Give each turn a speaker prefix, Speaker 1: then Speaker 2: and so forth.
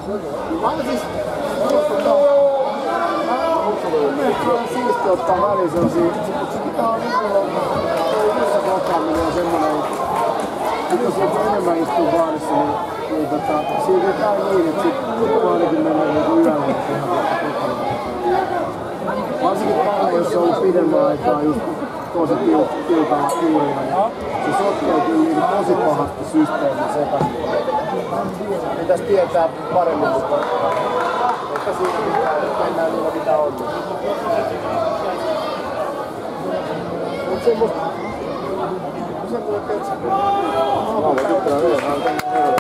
Speaker 1: Mielestäni siistiä ottaa väliin sellaisia, mutta se pitää olla yhdessä kohtaaminen on semmoinen, että jos joku enemmän istuu baarissa, niin siitä ei käy niin, että sitten ainakin menee niin yöllä ihan varsinkin täällä, jos se on ollut pidemmän aikaa just tosi tiukalla kuurilla, niin se sotkee kyllä niin tosi pahasti systeemin sekaisin. Pitäisi tietää paremmin, mutta ehkä siinä mennään niillä mitä on. Mut semmoista... Se kuule ketsi. Mä olen tykkänä vielä,